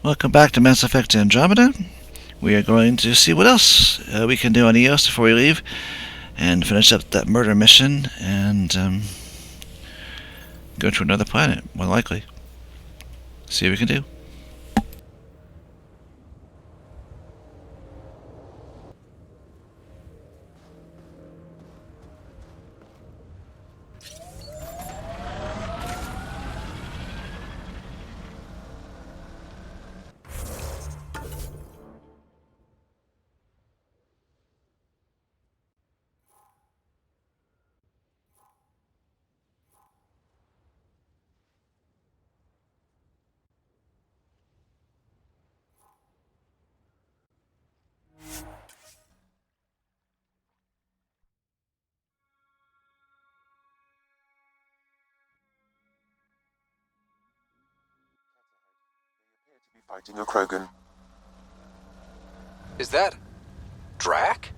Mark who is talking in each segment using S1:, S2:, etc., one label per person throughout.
S1: Welcome back to Mass Effect Andromeda. We are going to see what else we can do on EOS before we leave and finish up that murder mission and go to another planet, more likely. See what we can do.
S2: Fighting a Krogan.
S3: Is that Drac?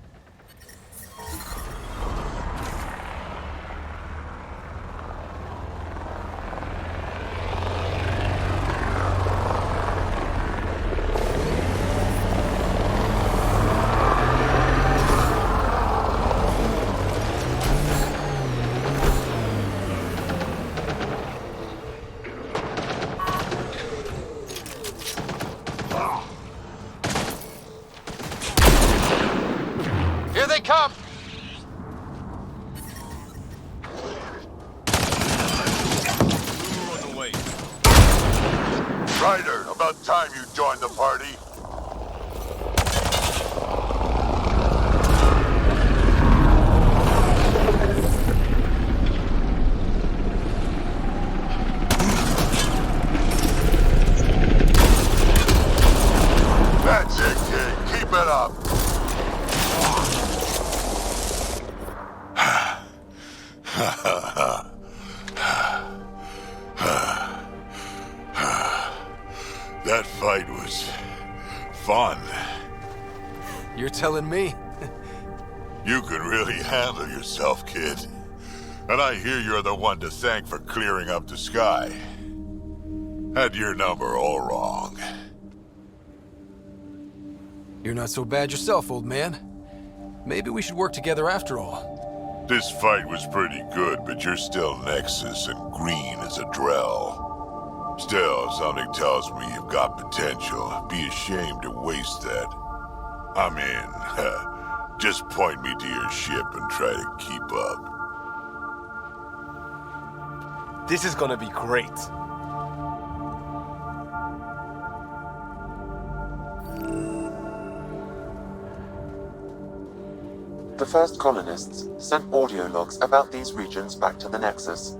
S3: Here they come!
S4: Ryder, about time you joined the party. That's it, kid. Keep it up. That fight was fun.
S3: You're telling me?
S4: You could really handle yourself, kid. And I hear you're the one to thank for clearing up the sky. Had your number all wrong.
S3: You're not so bad yourself, old man. Maybe we should work together after all.
S4: This fight was pretty good, but you're still Nexus and green as a Drell. Still, something tells me you've got potential. Be ashamed to waste that. I'm in. Just point me to your ship and try to keep up.
S5: This is gonna be great.
S2: The first colonists sent audio logs about these regions back to the Nexus.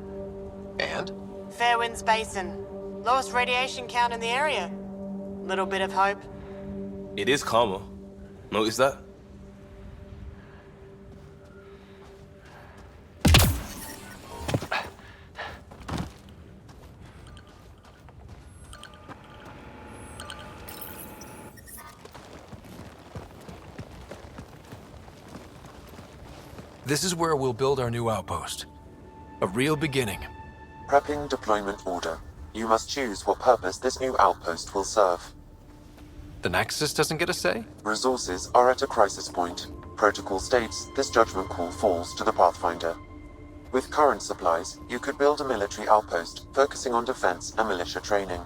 S3: And?
S6: Fairwinds Basin. Lowest radiation count in the area. Little bit of hope.
S5: It is calmer. Notice that?
S3: This is where we'll build our new outpost. A real beginning.
S2: Prepping deployment order. You must choose what purpose this new outpost will serve.
S3: The Nexus doesn't get a say?
S2: Resources are at a crisis point. Protocol states this judgment call falls to the Pathfinder. With current supplies, you could build a military outpost focusing on defense and militia training.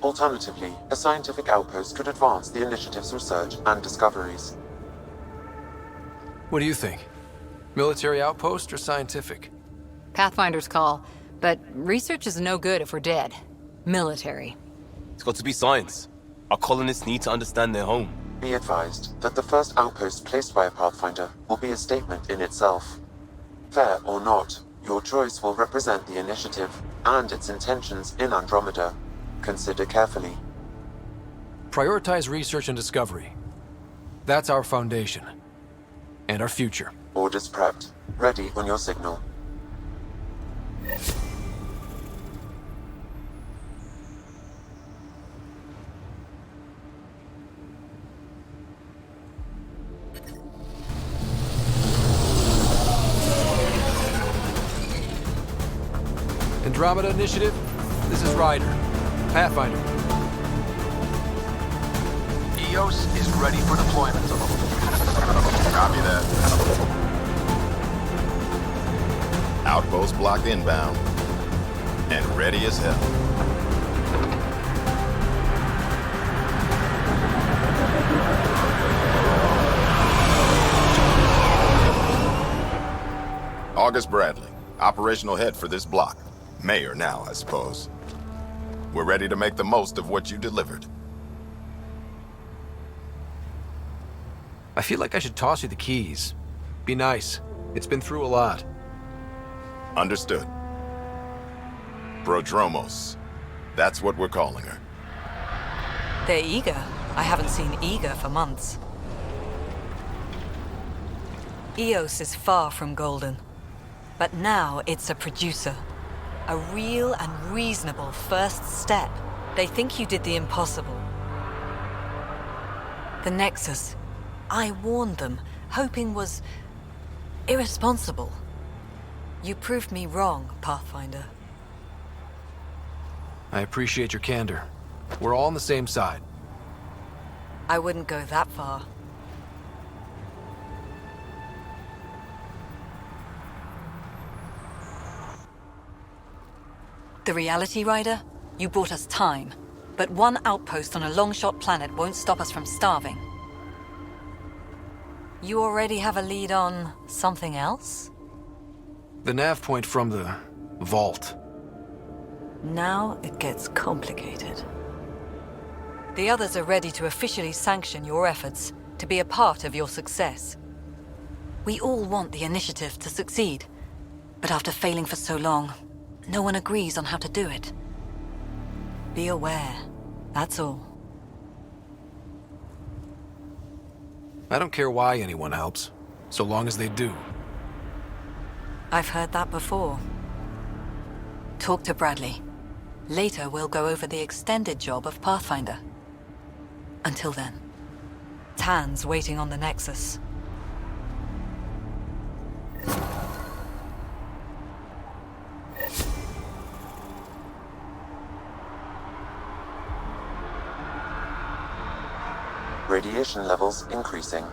S2: Alternatively, a scientific outpost could advance the initiative's research and discoveries.
S3: What do you think? Military outpost or scientific?
S7: Pathfinder's call, but research is no good if we're dead. Military.
S5: It's got to be science. Our colonists need to understand their home.
S2: Be advised that the first outpost placed by a Pathfinder will be a statement in itself. Fair or not, your choice will represent the initiative and its intentions in Andromeda. Consider carefully.
S3: Prioritize research and discovery. That's our foundation. And our future.
S2: Orders prepped. Ready on your signal.
S3: Andromeda Initiative, this is Ryder. Pathfinder. EOS is ready for deployment.
S8: Copy that. Outpost blocked inbound. And ready as hell. August Bradley, operational head for this block. Mayor now, I suppose. We're ready to make the most of what you delivered.
S3: I feel like I should toss you the keys. Be nice. It's been through a lot.
S8: Understood. Prodromos. That's what we're calling her.
S9: They're eager. I haven't seen eager for months. EOS is far from golden. But now it's a producer. A real and reasonable first step. They think you did the impossible. The Nexus. I warned them, hoping was irresponsible. You proved me wrong, Pathfinder.
S3: I appreciate your candor. We're all on the same side.
S9: I wouldn't go that far. The reality, Ryder? You bought us time. But one outpost on a long-shot planet won't stop us from starving. You already have a lead on something else?
S3: The nav point from the vault.
S9: Now it gets complicated. The others are ready to officially sanction your efforts, to be a part of your success. We all want the initiative to succeed, but after failing for so long, no one agrees on how to do it. Be aware, that's all.
S3: I don't care why anyone helps, so long as they do.
S9: I've heard that before. Talk to Bradley. Later, we'll go over the extended job of Pathfinder. Until then, Tan's waiting on the Nexus.
S2: Radiation levels increasing.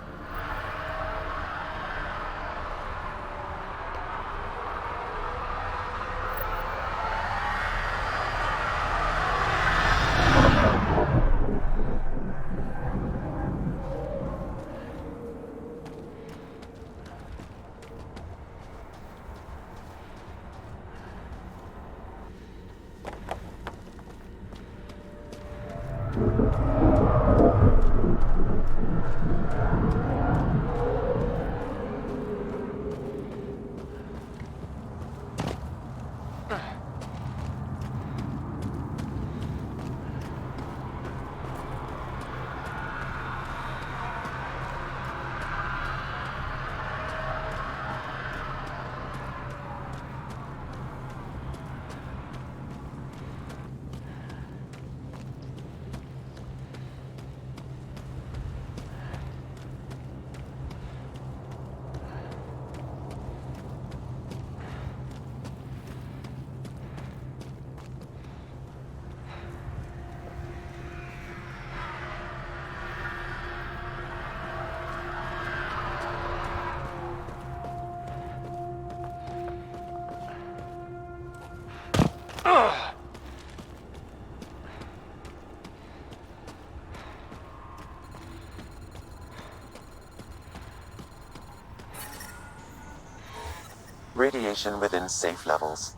S2: Radiation within safe levels.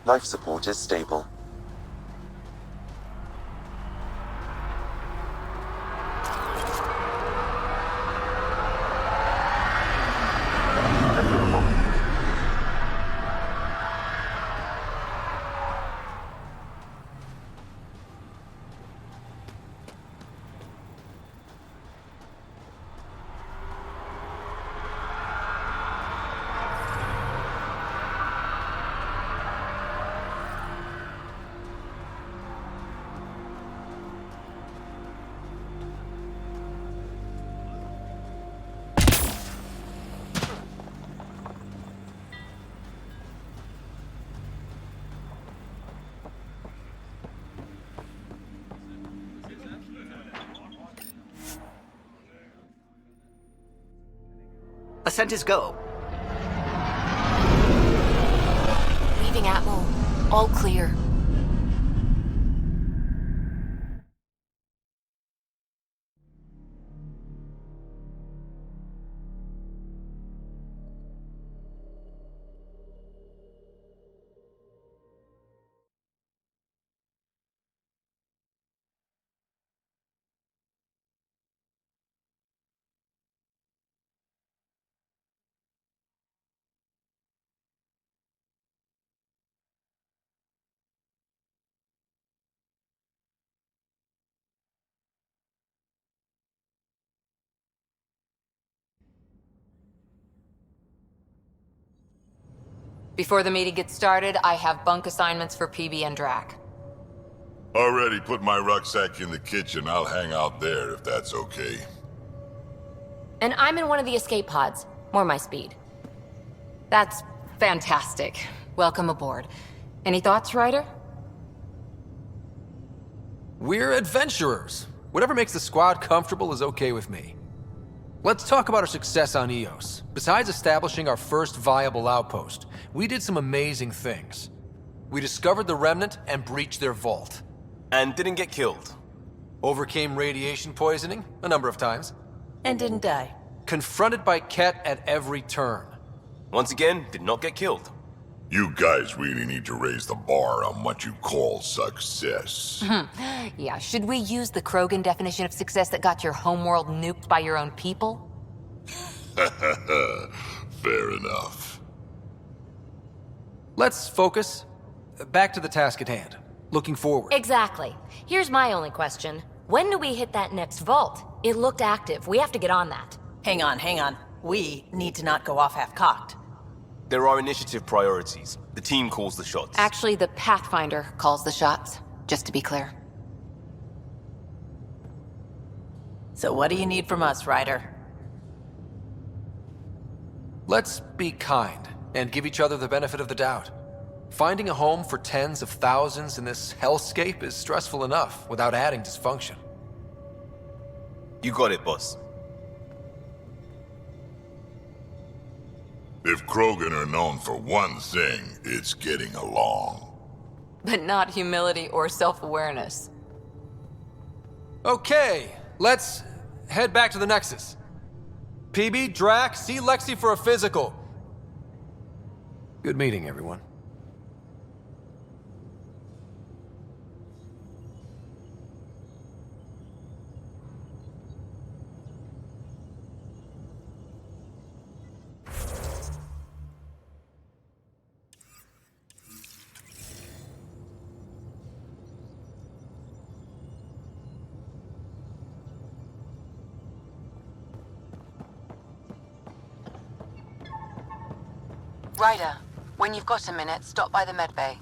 S2: Life support is stable.
S10: Ascent is go.
S11: Leaving Atmo. All clear.
S7: Before the meeting gets started, I have bunk assignments for PB and Drac.
S4: Already put my rucksack in the kitchen. I'll hang out there if that's okay.
S11: And I'm in one of the escape pods. More my speed.
S7: That's fantastic. Welcome aboard. Any thoughts, Ryder?
S3: We're adventurers. Whatever makes the squad comfortable is okay with me. Let's talk about our success on Eos. Besides establishing our first viable outpost, we did some amazing things. We discovered the Remnant and breached their vault.
S5: And didn't get killed.
S3: Overcame radiation poisoning a number of times.
S9: And didn't die.
S3: Confronted by Ket at every turn.
S5: Once again, did not get killed.
S4: You guys really need to raise the bar on what you call success.
S7: Yeah, should we use the Krogan definition of success that got your homeworld nuked by your own people?
S4: Fair enough.
S3: Let's focus. Back to the task at hand. Looking forward.
S11: Exactly. Here's my only question. When do we hit that next vault? It looked active. We have to get on that.
S9: Hang on. We need to not go off half-cocked.
S5: There are initiative priorities. The team calls the shots.
S7: Actually, the Pathfinder calls the shots, just to be clear.
S9: So what do you need from us, Ryder?
S3: Let's be kind and give each other the benefit of the doubt. Finding a home for tens of thousands in this hellscape is stressful enough without adding dysfunction.
S5: You got it, boss.
S4: If Krogan are known for one thing, it's getting along.
S7: But not humility or self-awareness.
S3: Okay, let's head back to the Nexus. PB, Drac, see Lexi for a physical. Good meeting, everyone.
S12: Ryder, when you've got a minute, stop by the medbay.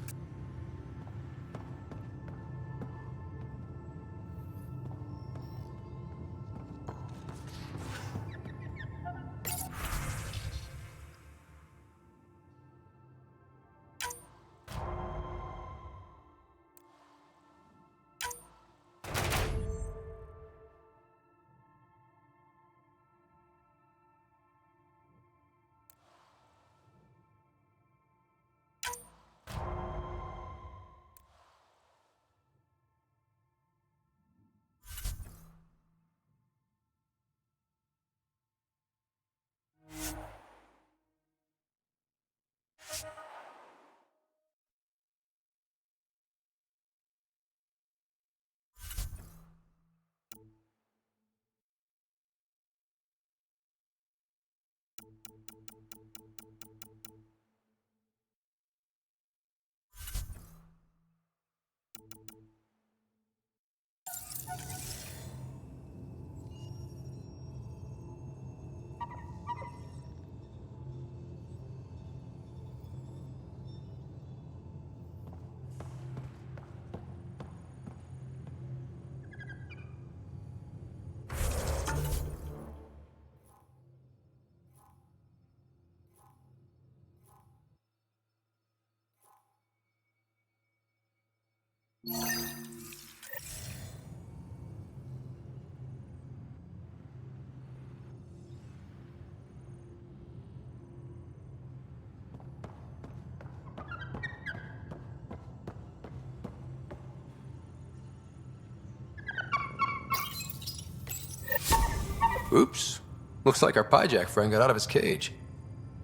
S3: Oops. Looks like our Pyjack friend got out of his cage.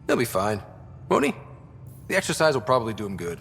S3: He'll be fine, won't he? The exercise will probably do him good.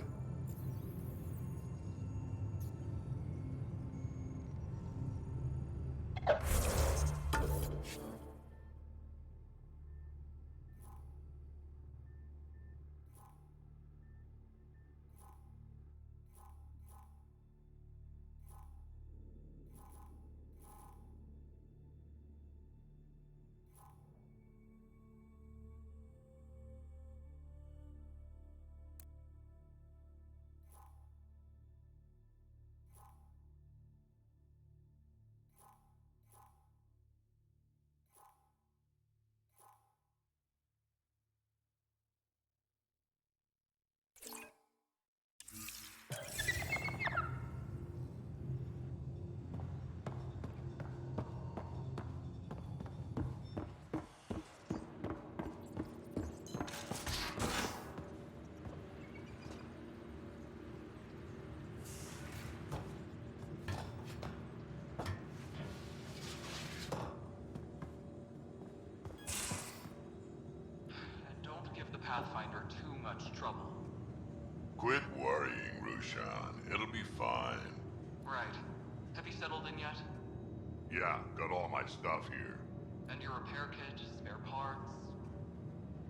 S10: Pathfinder too much trouble.
S4: Quit worrying, Rushan. It'll be fine.
S10: Right. Have you settled in yet?
S4: Yeah, got all my stuff here.
S10: And your repair kit, spare parts?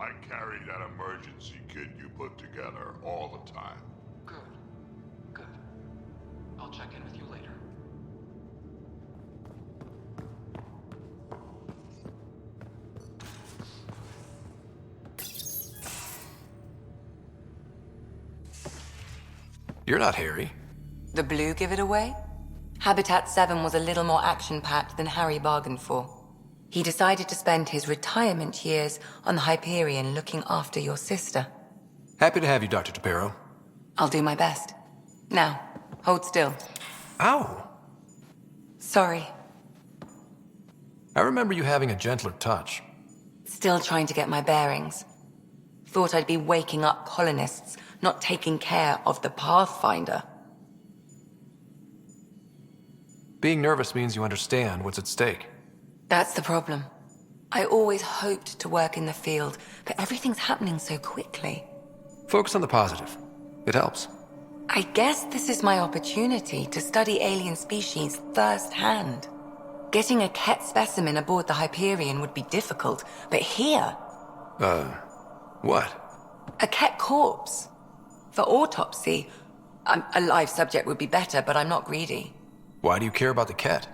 S4: I carry that emergency kit you put together all the time.
S10: Good. Good. I'll check in with you later.
S3: You're not Harry.
S12: The blue give it away? Habitat 7 was a little more action-packed than Harry bargained for. He decided to spend his retirement years on the Hyperion looking after your sister.
S3: Happy to have you, Dr. Tapero.
S12: I'll do my best. Now, hold still.
S3: Ow!
S12: Sorry.
S3: I remember you having a gentler touch.
S12: Still trying to get my bearings. Thought I'd be waking up colonists, not taking care of the Pathfinder.
S3: Being nervous means you understand what's at stake.
S12: That's the problem. I always hoped to work in the field, but everything's happening so quickly.
S3: Focus on the positive. It helps.
S12: I guess this is my opportunity to study alien species firsthand. Getting a Ket specimen aboard the Hyperion would be difficult, but here...
S3: What?
S12: A Ket corpse. For autopsy, a live subject would be better, but I'm not greedy.
S3: Why do you care about the Ket?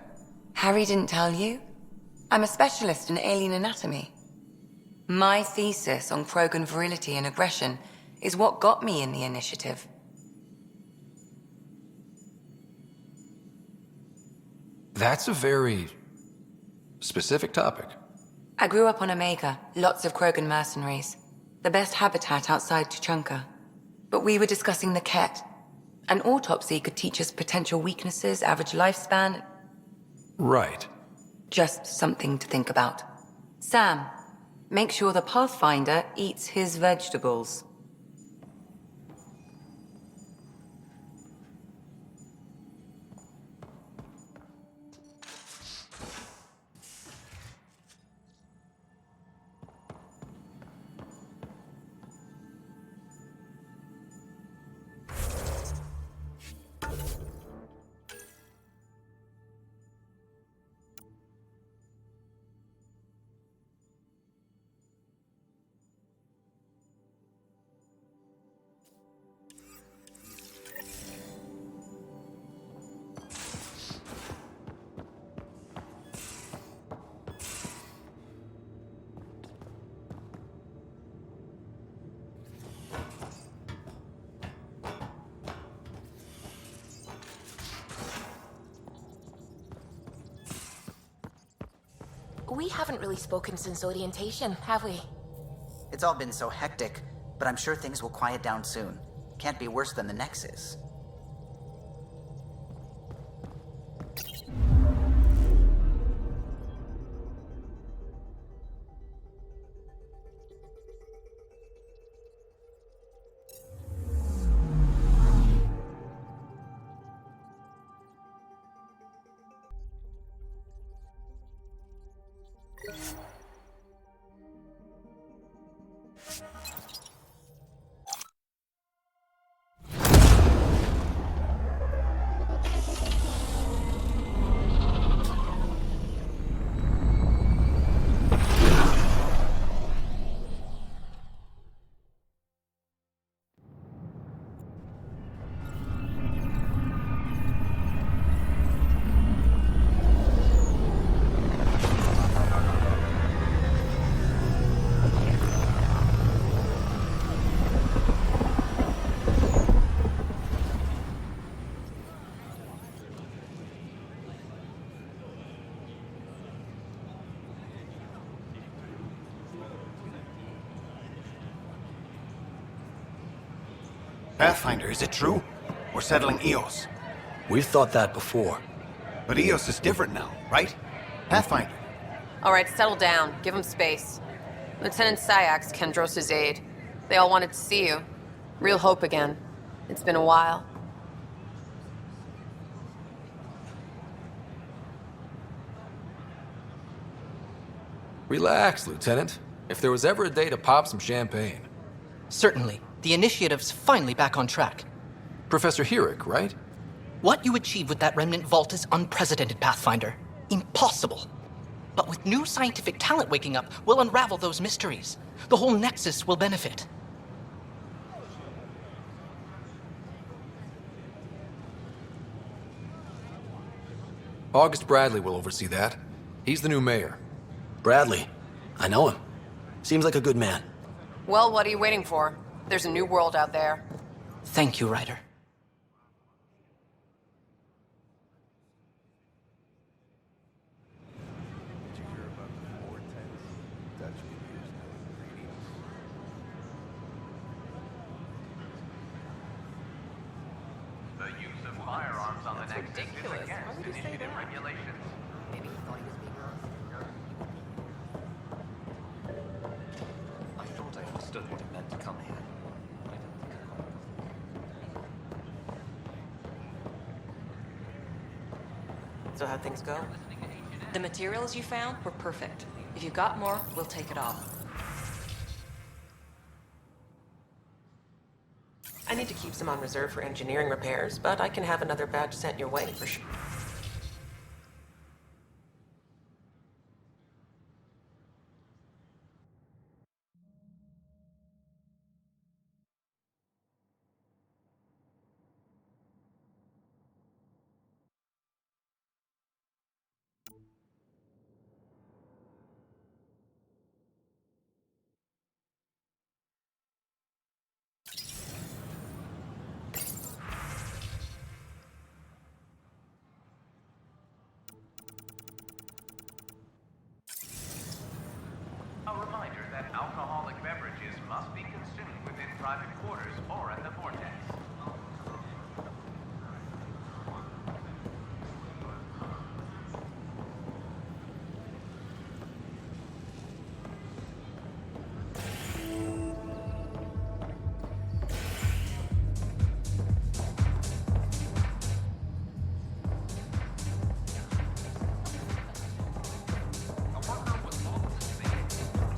S12: Harry didn't tell you? I'm a specialist in alien anatomy. My thesis on Krogan virility and aggression is what got me in the initiative.
S3: That's a very specific topic.
S12: I grew up on Omega, lots of Krogan mercenaries. The best habitat outside Tuchanka. But we were discussing the Ket. An autopsy could teach us potential weaknesses, average lifespan.
S3: Right.
S12: Just something to think about. Sam, make sure the Pathfinder eats his vegetables.
S11: We haven't really spoken since orientation, have we?
S13: It's all been so hectic, but I'm sure things will quiet down soon. Can't be worse than the Nexus.
S14: Pathfinder, is it true? We're settling Eos.
S15: We've thought that before.
S14: But Eos is different now, right? Pathfinder.
S16: All right, settle down. Give him space. Lieutenant Syax, Kendros' aide. They all wanted to see you. Real hope again. It's been a while.
S3: Relax, Lieutenant. If there was ever a day to pop some champagne.
S17: Certainly. The initiative's finally back on track.
S3: Professor Herrick, right?
S17: What you achieved with that remnant vault is unprecedented, Pathfinder. Impossible. But with new scientific talent waking up, we'll unravel those mysteries. The whole Nexus will benefit.
S3: August Bradley will oversee that. He's the new mayor.
S15: Bradley. I know him. Seems like a good man.
S16: Well, what are you waiting for? There's a new world out there.
S17: Thank you, Ryder.
S10: The use of firearms on the Nexus is against initiative regulations. I thought I understood what it meant to come here.
S18: So how'd things go? The materials you found were perfect. If you've got more, we'll take it all. I need to keep some on reserve for engineering repairs, but I can have another batch sent your way for sure.
S10: A reminder that alcoholic beverages must be consumed within private quarters or at the vortex.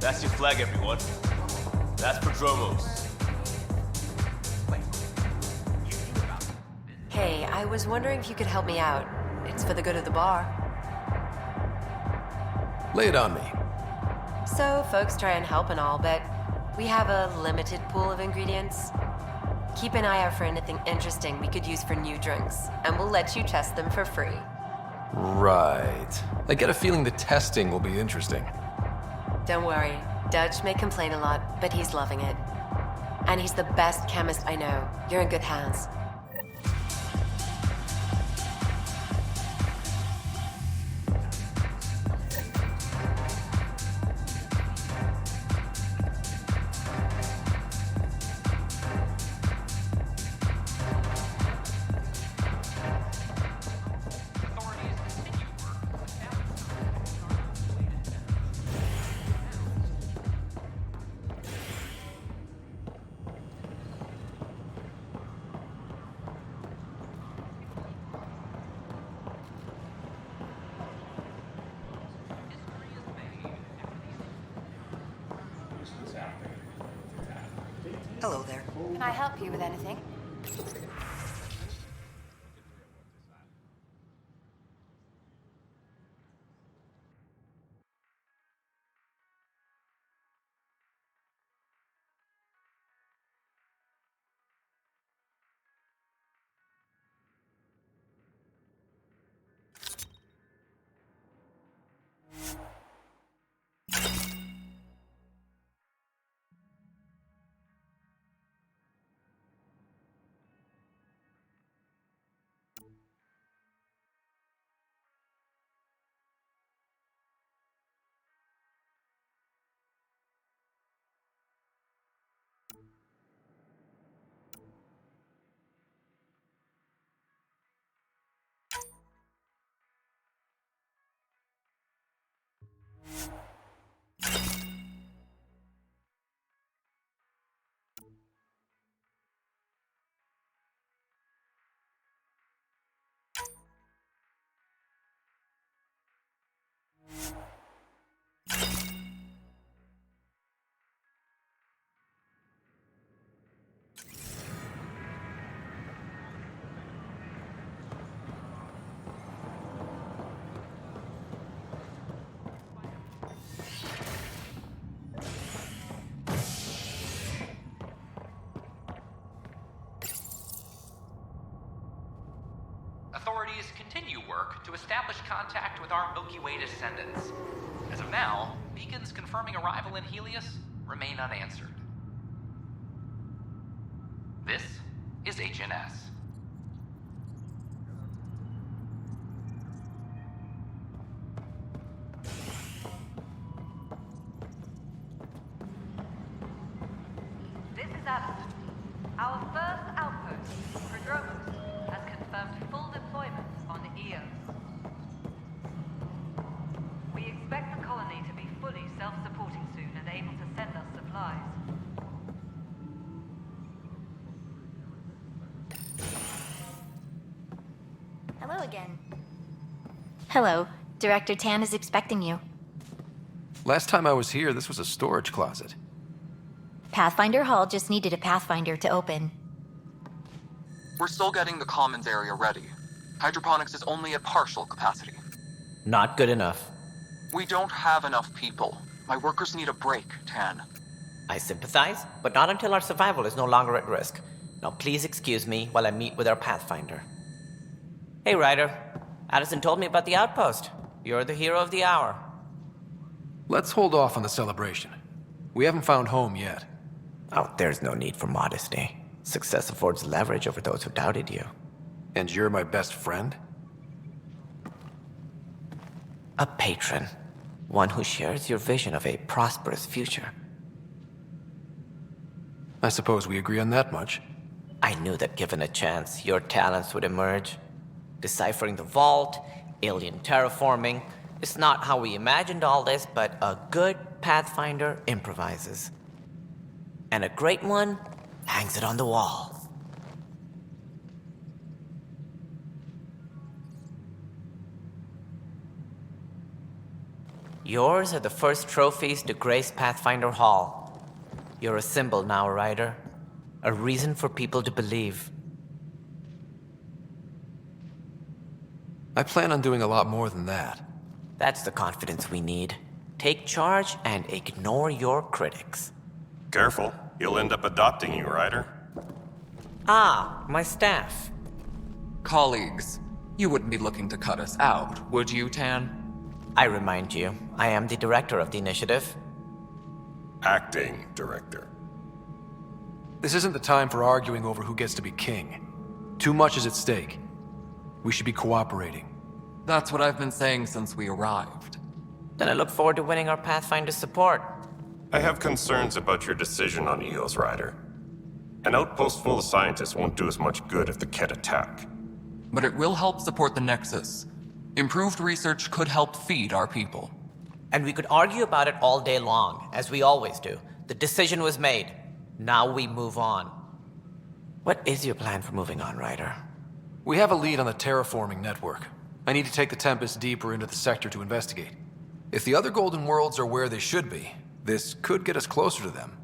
S5: That's your flag, everyone. That's Prodromos.
S16: Hey, I was wondering if you could help me out. It's for the good of the bar.
S3: Lay it on me.
S16: So, folks try and help and all, but we have a limited pool of ingredients. Keep an eye out for anything interesting we could use for new drinks, and we'll let you test them for free.
S3: Right. I get a feeling the testing will be interesting.
S16: Don't worry. Dutch may complain a lot, but he's loving it. And he's the best chemist I know. You're in good hands.
S13: Hello there.
S19: Can I help you with anything?
S10: Authorities continue work to establish contact with our Milky Way descendants. As of now, beacons confirming arrival in Helios remain unanswered. This is HNS.
S9: This is Adam. Our first outpost, Andromeda, has confirmed full deployment on Eos. We expect the colony to be fully self-supporting soon and able to send us supplies.
S19: Hello again. Hello. Director Tan is expecting you.
S3: Last time I was here, this was a storage closet.
S19: Pathfinder Hall just needed a Pathfinder to open.
S20: We're still getting the commons area ready. Hydroponics is only at partial capacity.
S21: Not good enough.
S20: We don't have enough people. My workers need a break, Tan.
S21: I sympathize, but not until our survival is no longer at risk. Now please excuse me while I meet with our Pathfinder. Hey, Ryder. Addison told me about the outpost. You're the hero of the hour.
S3: Let's hold off on the celebration. We haven't found home yet.
S21: Oh, there's no need for modesty. Success affords leverage over those who doubted you.
S3: And you're my best friend?
S21: A patron. One who shares your vision of a prosperous future.
S3: I suppose we agree on that much.
S21: I knew that given a chance, your talents would emerge. Deciphering the vault, alien terraforming. It's not how we imagined all this, but a good Pathfinder improvises. And a great one hangs it on the wall. Yours are the first trophies to grace Pathfinder Hall. You're a symbol now, Ryder. A reason for people to believe.
S3: I plan on doing a lot more than that.
S21: That's the confidence we need. Take charge and ignore your critics.
S22: Careful, he'll end up adopting you, Ryder.
S21: Ah, my staff.
S20: Colleagues, you wouldn't be looking to cut us out, would you, Tan?
S21: I remind you, I am the director of the initiative.
S22: Acting director.
S3: This isn't the time for arguing over who gets to be king. Too much is at stake. We should be cooperating.
S20: That's what I've been saying since we arrived.
S21: Then I look forward to winning our Pathfinder support.
S22: I have concerns about your decision on Eos, Ryder. An outpost full of scientists won't do us much good if the Ket attack.
S20: But it will help support the Nexus. Improved research could help feed our people.
S21: And we could argue about it all day long, as we always do. The decision was made. Now we move on. What is your plan for moving on, Ryder?
S3: We have a lead on the terraforming network. I need to take the Tempest deeper into the sector to investigate. If the other Golden Worlds are where they should be, this could get us closer to them.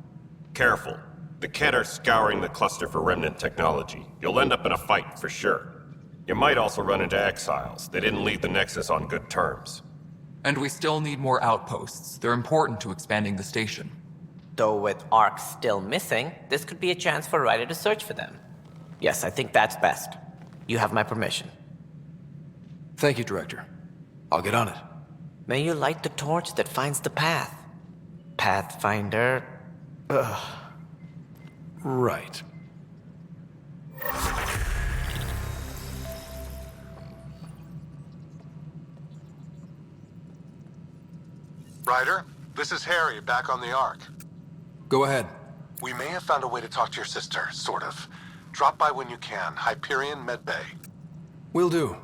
S22: Careful. The Kett are scouring the cluster for remnant technology. You'll end up in a fight, for sure. You might also run into exiles. They didn't leave the Nexus on good terms.
S20: And we still need more outposts. They're important to expanding the station.
S21: Though with Ark still missing, this could be a chance for Ryder to search for them. Yes, I think that's best. You have my permission.
S3: Thank you, Director. I'll get on it.
S21: May you light the torch that finds the path. Pathfinder... Ugh.
S3: Right.
S1: Ryder, this is Harry, back on the Ark.
S3: Go ahead.
S1: We may have found a way to talk to your sister, sort of. Drop by when you can. Hyperion Medbay.
S3: Will do.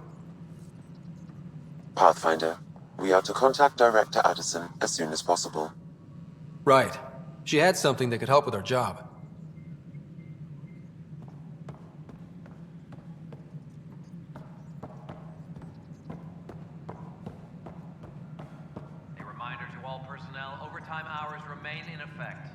S2: Pathfinder, we are to contact Director Addison as soon as possible.
S3: Right. She had something that could help with our job.
S10: A reminder to all personnel, overtime hours remain in effect.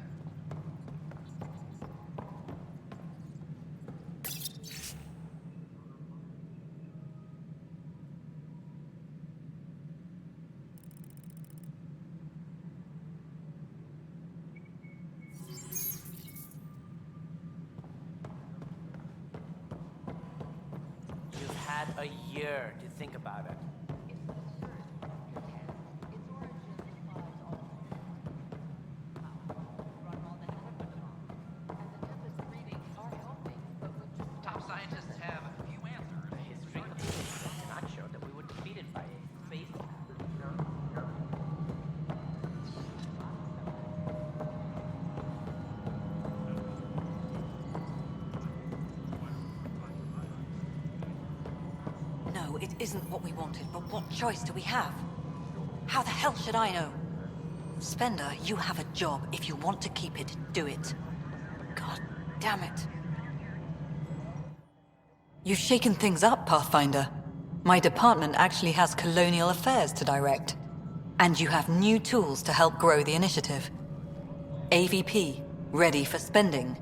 S21: You've had a year to think about it.
S10: Top scientists have a few answers.
S21: The history of physics does not show that we were defeated by a faith.
S9: No, it isn't what we wanted, but what choice do we have? How the hell should I know? Spender, you have a job. If you want to keep it, do it. God damn it. You've shaken things up, Pathfinder. My department actually has colonial affairs to direct. And you have new tools to help grow the initiative. AVP, ready for spending.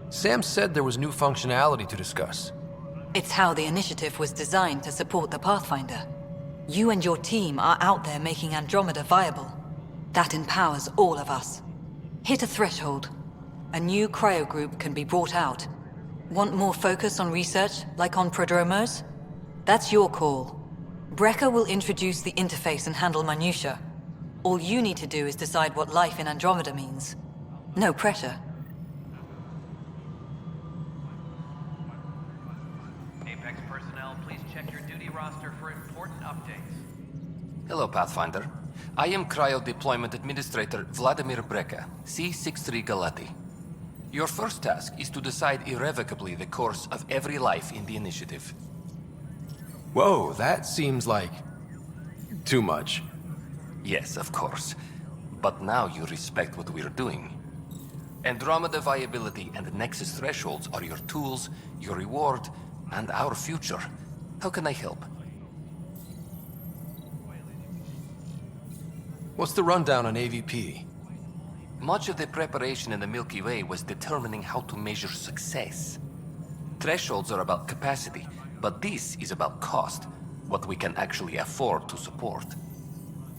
S3: Sam said there was new functionality to discuss.
S9: It's how the initiative was designed to support the Pathfinder. You and your team are out there making Andromeda viable. That empowers all of us. Hit a threshold. A new cryo group can be brought out. Want more focus on research, like on Prodromos? That's your call. Brecker will introduce the interface and handle minutiae. All you need to do is decide what life in Andromeda means. No pressure.
S10: Apex personnel, please check your duty roster for important updates.
S6: Hello, Pathfinder. I am Cryo Deployment Administrator Vladimir Breca, C-63 Galati. Your first task is to decide irrevocably the course of every life in the initiative.
S3: Whoa, that seems like... too much.
S6: Yes, of course. But now you respect what we're doing. Andromeda viability and Nexus thresholds are your tools, your reward, and our future. How can I help?
S3: What's the rundown on AVP?
S6: Much of the preparation in the Milky Way was determining how to measure success. Thresholds are about capacity, but this is about cost, what we can actually afford to support.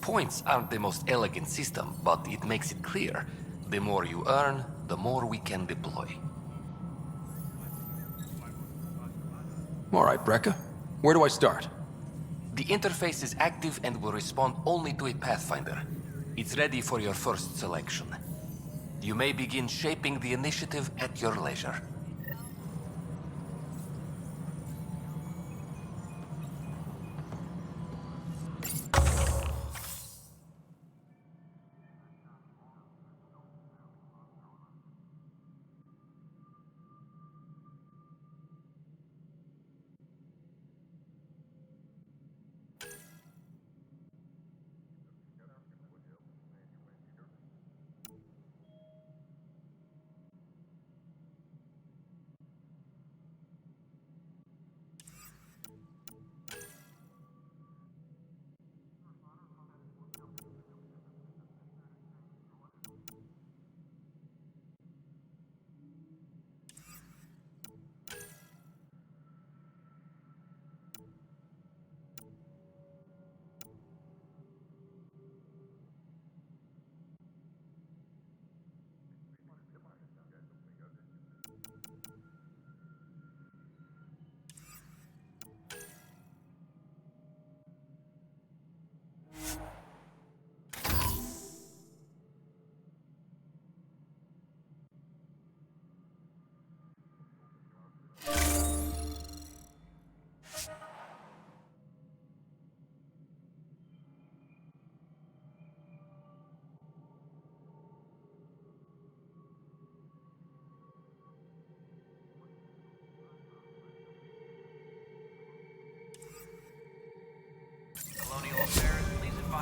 S6: Points aren't the most elegant system, but it makes it clear. The more you earn, the more we can deploy.
S3: All right, Breca. Where do I start?
S6: The interface is active and will respond only to a Pathfinder. It's ready for your first selection. You may begin shaping the initiative at your leisure.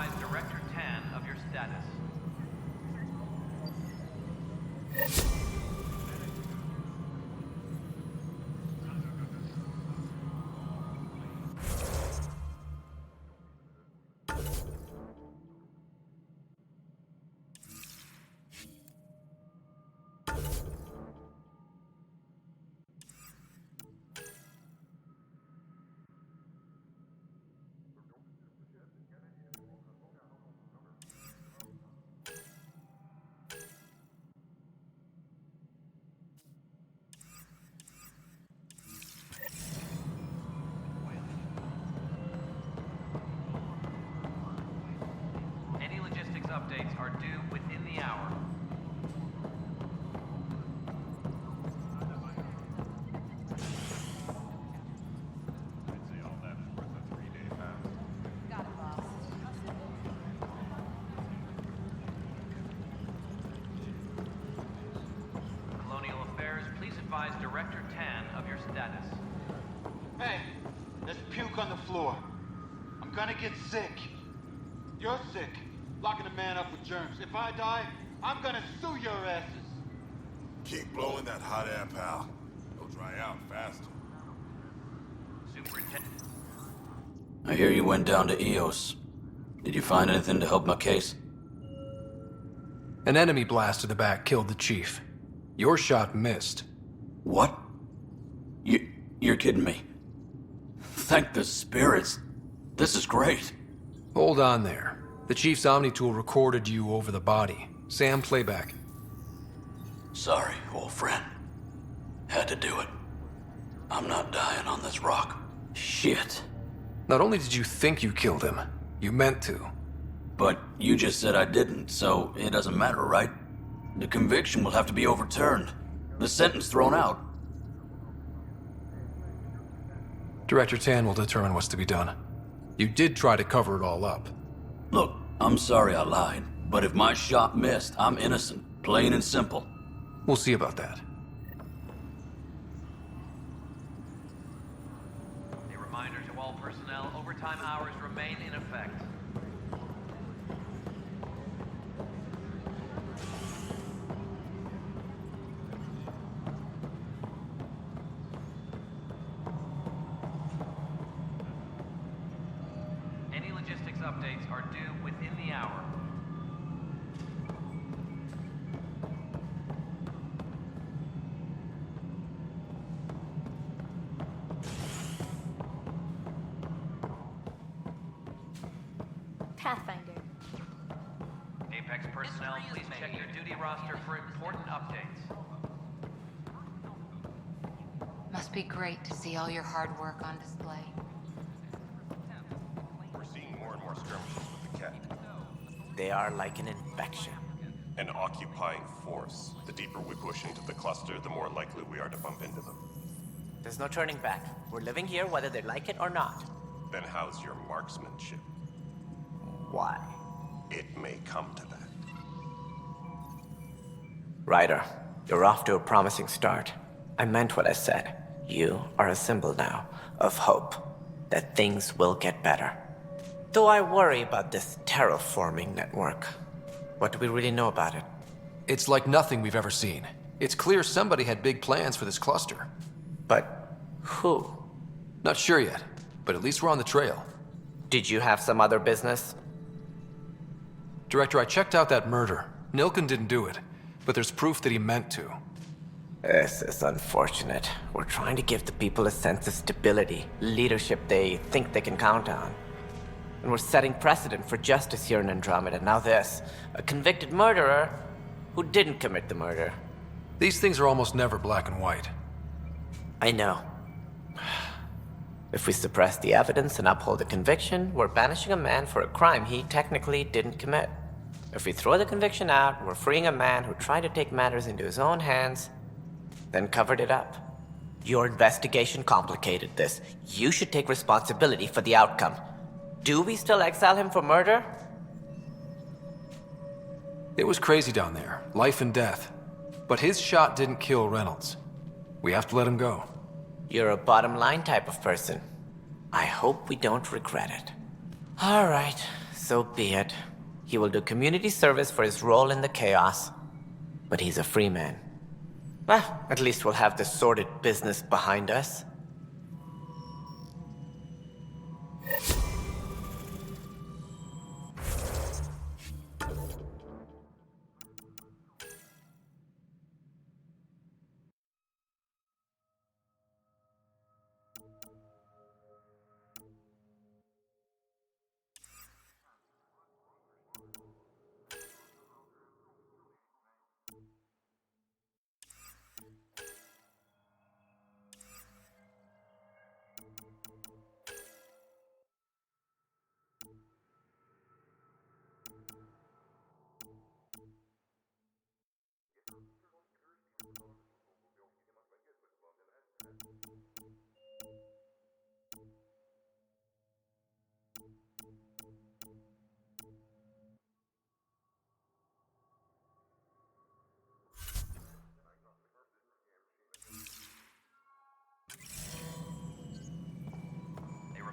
S10: advise Director Tan of your status. Any logistics updates are due within the hour. Colonial Affairs, please advise Director Tan of your status.
S7: Hey, there's puke on the floor. I'm gonna get sick. You're sick. Locking a man up with germs. If I die, I'm gonna sue your asses.
S4: Keep blowing that hot air, pal. It'll dry out faster.
S10: Superintendent.
S15: I hear you went down to EOS. Did you find anything to help my case?
S3: An enemy blast to the back killed the chief. Your shot missed.
S15: What? You're kidding me. Thank the spirits. This is great.
S3: Hold on there. The chief's Omni tool recorded you over the body. Sam, playback.
S15: Sorry, old friend. Had to do it. I'm not dying on this rock. Shit.
S3: Not only did you think you killed him, you meant to.
S15: But you just said I didn't, so it doesn't matter, right? The conviction will have to be overturned. The sentence thrown out.
S3: Director Tan will determine what's to be done. You did try to cover it all up.
S15: Look, I'm sorry I lied, but if my shot missed, I'm innocent. Plain and simple.
S3: We'll see about that.
S10: A reminder to all personnel, overtime hours remain in effect. Any logistics updates are due within the hour.
S19: Pathfinder.
S10: Apex personnel, please check your duty roster for important updates.
S12: Must be great to see all your hard work on display.
S22: We're seeing more and more skirmishes with the Ket.
S21: They are like an infection.
S22: An occupying force. The deeper we push into the cluster, the more likely we are to bump into them.
S21: There's no turning back. We're living here whether they like it or not.
S22: Then how's your marksmanship?
S21: Why?
S22: It may come to that.
S21: Ryder, you're off to a promising start. I meant what I said. You are a symbol now of hope that things will get better. Though I worry about this terraforming network. What do we really know about it?
S3: It's like nothing we've ever seen. It's clear somebody had big plans for this cluster.
S21: But who?
S3: Not sure yet, but at least we're on the trail.
S21: Did you have some other business?
S3: Director, I checked out that murder. Nilken didn't do it, but there's proof that he meant to.
S21: This is unfortunate. We're trying to give the people a sense of stability, leadership they think they can count on. And we're setting precedent for justice here in Andromeda. Now this, a convicted murderer who didn't commit the murder.
S3: These things are almost never black and white.
S21: I know. If we suppress the evidence and uphold the conviction, we're banishing a man for a crime he technically didn't commit. If we throw the conviction out, we're freeing a man who tried to take matters into his own hands, then covered it up. Your investigation complicated this. You should take responsibility for the outcome. Do we still exile him for murder?
S3: It was crazy down there, life and death. But his shot didn't kill Reynolds. We have to let him go.
S21: You're a bottom line type of person. I hope we don't regret it. All right, So be it. He will do community service for his role in the chaos. But he's a free man. Well, at least we'll have the sordid business behind us.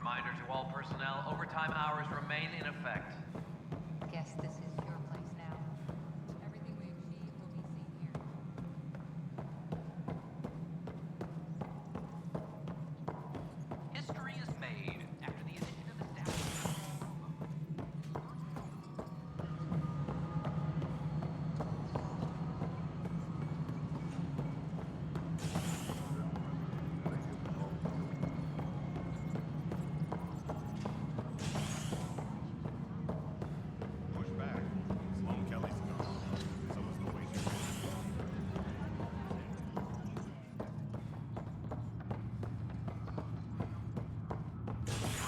S10: Reminder to all personnel, overtime hours remain in effect.
S8: Guess this is your place now. Everything we achieve will be seen here.
S10: History is made after the initiative established.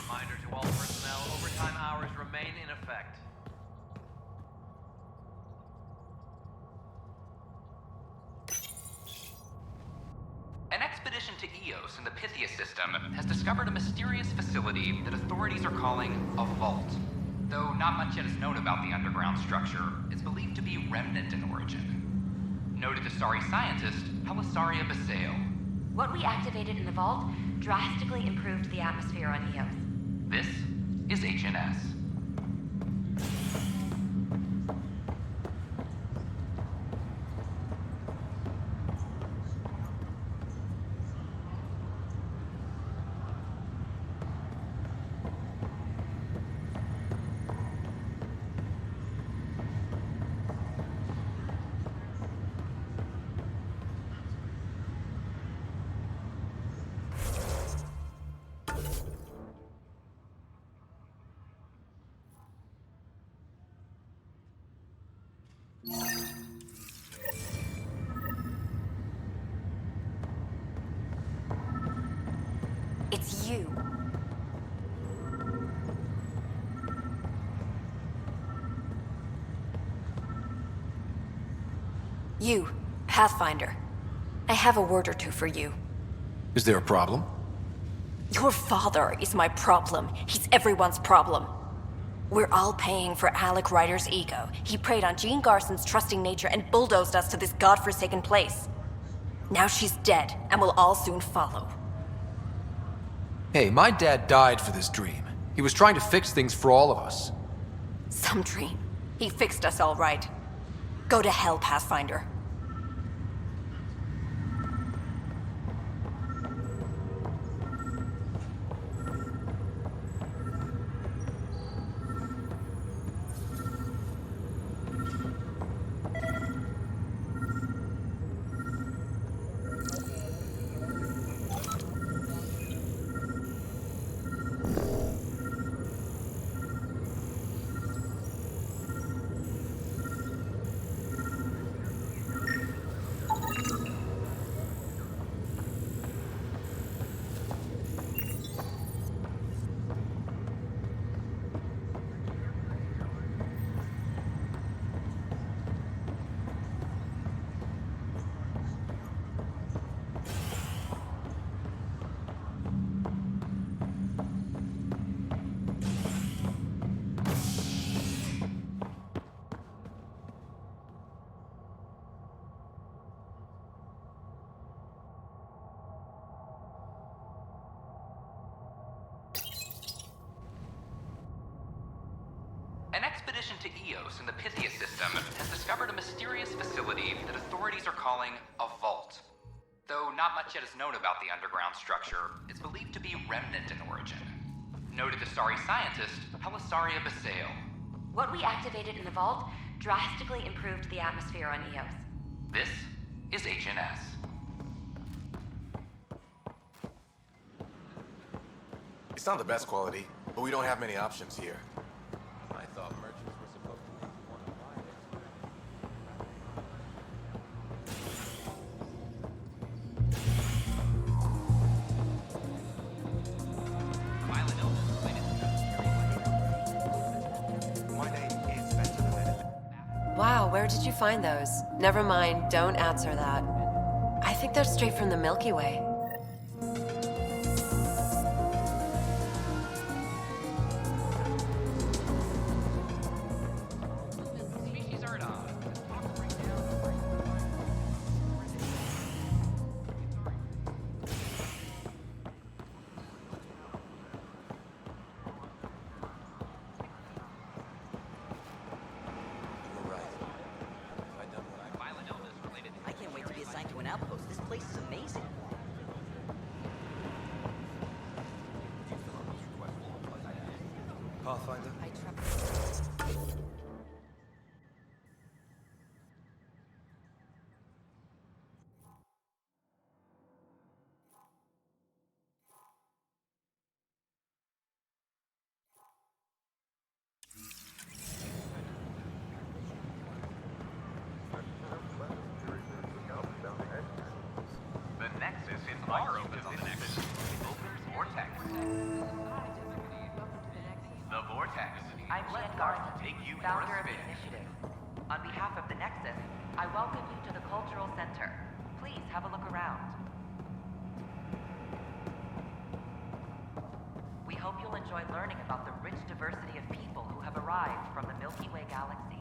S10: Reminder to all personnel, overtime hours remain in effect. An expedition to Eos in the Pythia system has discovered a mysterious facility that authorities are calling a vault. Though not much yet is known about the underground structure, it's believed to be remnant in origin. Noted Asari scientist Pelisaria Baseo.
S19: What we activated in the vault drastically improved the atmosphere on Eos.
S10: This is HNS.
S19: It's you. You, Pathfinder. I have a word or two for you.
S3: Is there a problem?
S19: Your father is my problem. He's everyone's problem. We're all paying for Alec Ryder's ego. He preyed on Jean Garson's trusting nature and bulldozed us to this godforsaken place. Now she's dead, and we'll all soon follow.
S3: Hey, my dad died for this dream. He was trying to fix things for all of us.
S19: Some dream. He fixed us all right. Go to hell, Pathfinder.
S10: to Eos in the Pythia system has discovered a mysterious facility that authorities are calling a vault. Though not much yet is known about the underground structure, it's believed to be remnant in origin. Noted Asari scientist Helisaria Basale.
S11: What we activated in the vault drastically improved the atmosphere on Eos.
S10: This is HNS.
S14: It's not the best quality, but we don't have many options here.
S3: I thought merchants were supposed to be one of
S14: My name is Andromeda.
S16: Wow, where did you find those? Never mind, don't answer that. I think they're straight from the Milky Way.
S23: I can't wait to be assigned to an outpost. This place is amazing.
S14: Pathfinder?
S10: The Nexus is our open on the Nexus. Open's Vortex. The Vortex.
S24: I'm Len Garth, founder of the initiative. On behalf of the Nexus, I welcome you to the Cultural Center. Please have a look around. We hope you'll enjoy learning about the rich diversity of people who have arrived from the Milky Way galaxy.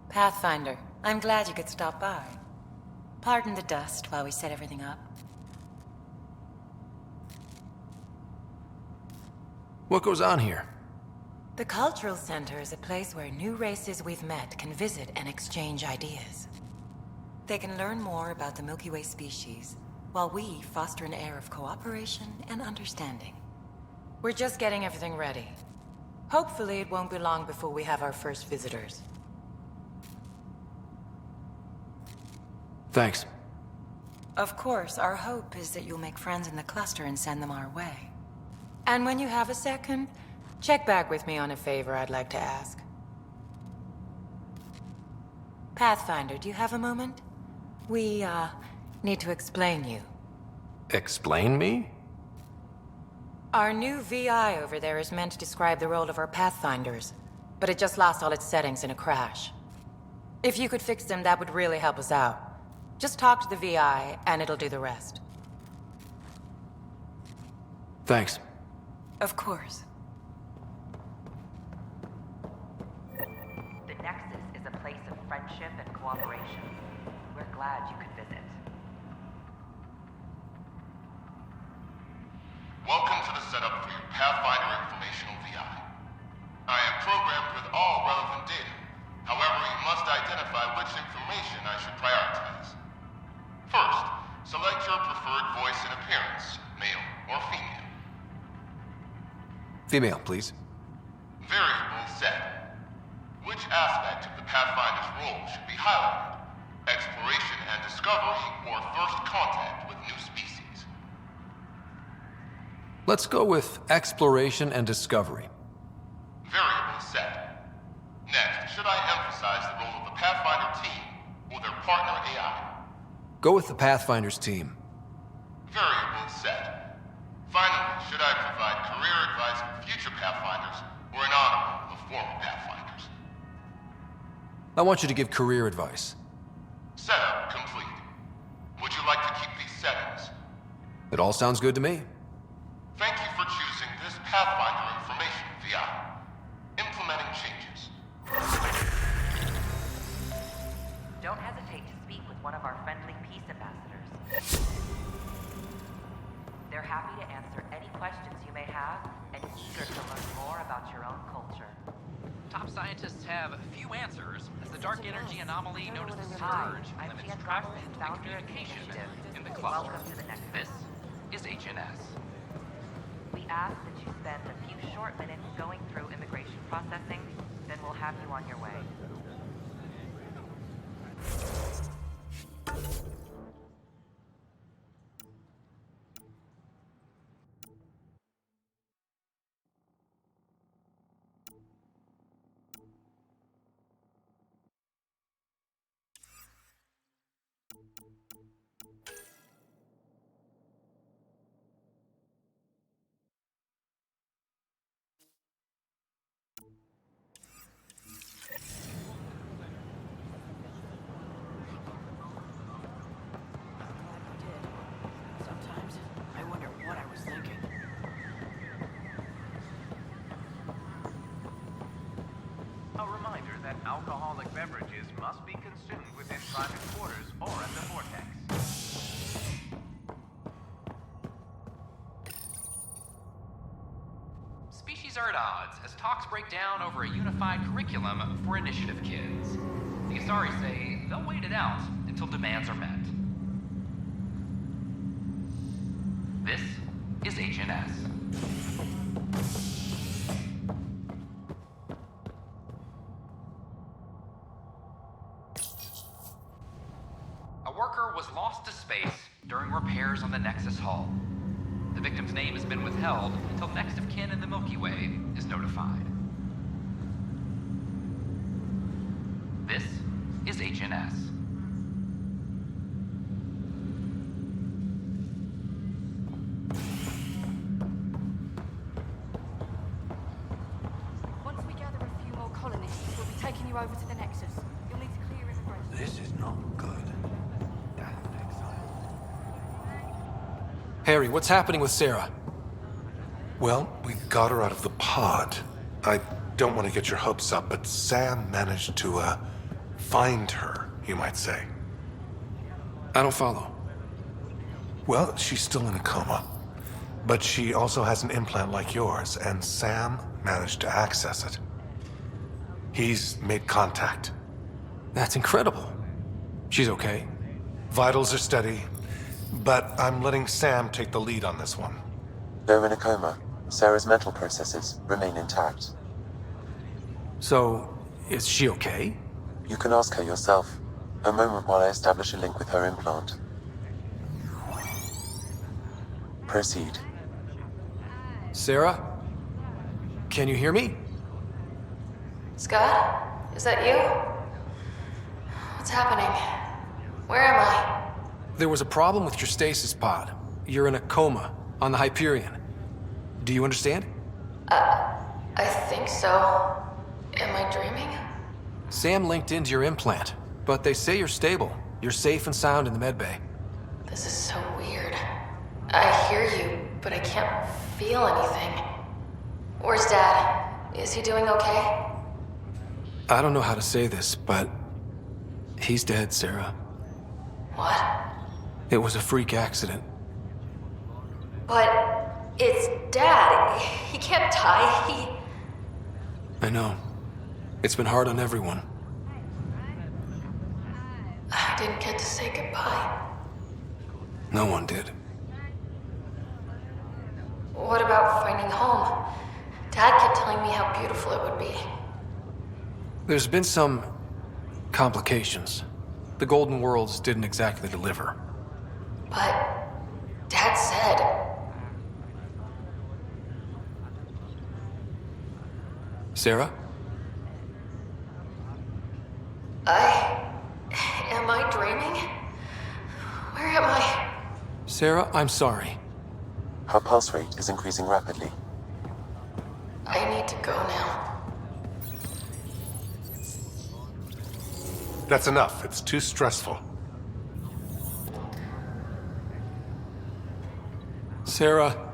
S12: Pathfinder, I'm glad you could stop by. Pardon the dust while we set everything up.
S3: What goes on here?
S12: The Cultural Center is a place where new races we've met can visit and exchange ideas. They can learn more about the Milky Way species, while we foster an air of cooperation and understanding. We're just getting everything ready. Hopefully it won't be long before we have our first visitors.
S3: Thanks.
S12: Of course, our hope is that you'll make friends in the cluster and send them our way. And when you have a second, check back with me on a favor I'd like to ask. Pathfinder, do you have a moment? We, need to explain you.
S3: Explain me?
S12: Our new VI over there is meant to describe the role of our Pathfinders, but it just lost all its settings in a crash. If you could fix them, that would really help us out. Just talk to the VI, and it'll do the rest.
S3: Thanks.
S12: Of course.
S24: The Nexus is a place of friendship and cooperation. We're glad you could visit.
S25: Welcome to the setup for your Pathfinder Informational VI. I am programmed with all relevant data. However, you must identify which information I should prioritize. First, select your preferred voice and appearance, male or female.
S3: Female, please.
S25: Variable set. Which aspect of the Pathfinder's role should be highlighted? Exploration and discovery, or first contact with new species?
S3: Let's go with exploration and discovery.
S25: Variable set. Next, should I emphasize the role of the Pathfinder team or their partner AI?
S3: Go with the Pathfinder's team.
S25: Variable set. Finally, should I provide career advice for future Pathfinders or an honor of former Pathfinders?
S3: I want you to give career advice.
S25: Setup complete. Would you like to keep these settings?
S3: It all sounds good to me.
S25: Thank you for choosing this Pathfinder Information VI. Implementing changes.
S24: Don't hesitate to speak with one of our friendly peace ambassadors. They're happy to answer any questions you may have and eager to learn more about your own culture.
S10: Top scientists have few answers as the dark energy anomaly known as the
S24: Hi,
S10: Scourge
S24: I'm
S10: limits
S24: Tia
S10: traffic
S24: Goblin,
S10: and
S24: founder of the
S10: communication
S24: initiative.
S10: in the cluster.
S24: Welcome to the next.
S10: This is HNS.
S24: We ask that you spend a few short minutes going through immigration processing, then we'll have you on your way.
S5: Sometimes I wonder what I was thinking.
S13: A reminder that alcoholic beverages must be consumed within private quarters or at the vortex.
S10: Species are at odds as talks break down over a unified curriculum for initiative kids. The Asari say they'll wait it out until demands are met. This is HNS. A worker was lost to space during repairs on the Nexus hull. The victim's name has been withheld until next of kin in the Milky Way is notified. This is HNS.
S17: Once we gather a few more colonists, we'll be taking you over to the Nexus. You'll need to clear immigration.
S18: This is not good.
S3: Harry, what's happening with Sarah?
S1: Well, we got her out of the pod. I don't want to get your hopes up, but Sam managed to, find her, you might say.
S3: I don't follow.
S1: Well, she's still in a coma. But she also has an implant like yours, and Sam managed to access it. He's made contact.
S3: That's incredible. She's okay.
S1: Vitals are steady, but I'm letting Sam take the lead on this one.
S2: Though in a coma, Sarah's mental processes remain intact.
S3: So, is she okay?
S2: You can ask her yourself. A moment while I establish a link with her implant. Proceed.
S3: Sarah? Can you hear me?
S20: Scott? Is that you? What's happening? Where am I?
S3: There was a problem with your stasis pod. You're in a coma on the Hyperion. Do you understand?
S20: I think so. Am I dreaming?
S3: Sam linked into your implant, but they say you're stable. You're safe and sound in the medbay.
S20: This is so weird. I hear you, but I can't feel anything. Where's Dad? Is he doing okay?
S3: I don't know how to say this, but he's dead, Sarah.
S20: What?
S3: It was a freak accident.
S20: But it's Dad. He can't die.
S3: I know. It's been hard on everyone.
S20: I didn't get to say goodbye.
S3: No one did.
S20: What about finding home? Dad kept telling me how beautiful it would be.
S3: There's been some complications. The Golden Worlds didn't exactly deliver.
S20: But Dad said...
S3: Sarah?
S20: Am I dreaming? Where am I?
S3: Sarah, I'm sorry.
S2: Her pulse rate is increasing rapidly.
S20: I need to go now.
S1: That's enough. It's too stressful.
S3: Sarah.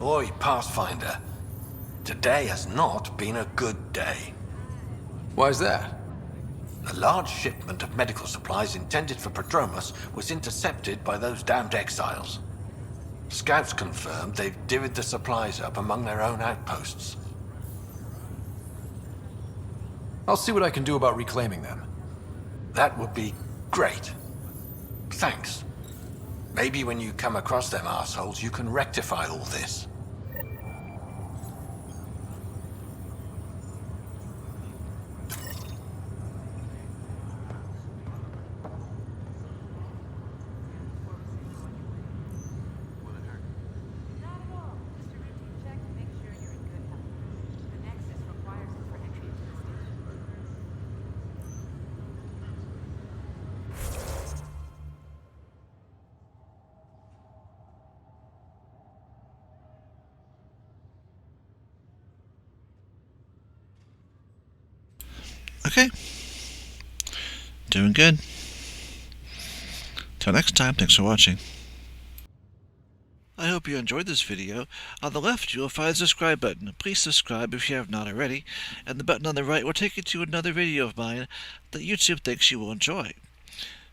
S4: Boy, Pathfinder, today has not been a good day.
S3: Why's that?
S4: A large shipment of medical supplies intended for Prodromus was intercepted by those damned exiles. Scouts confirmed they've divvied the supplies up among their own outposts.
S3: I'll see what I can do about reclaiming them.
S4: That would be great. Thanks. Maybe when you come across them assholes, you can rectify all this.
S6: Okay. Doing good. Till next time, thanks for watching. I hope you enjoyed this video. On the left, you will find the subscribe button. Please subscribe if you have not already, and the button on the right will take you to another video of mine that YouTube thinks you will enjoy.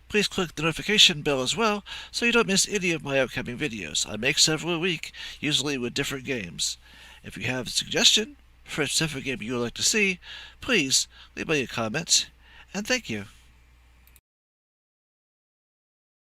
S6: Please click the notification bell as well, so you don't miss any of my upcoming videos. I make several a week, usually with different games. If you have a suggestion for a specific game you would like to see, please leave me a comment, and thank you.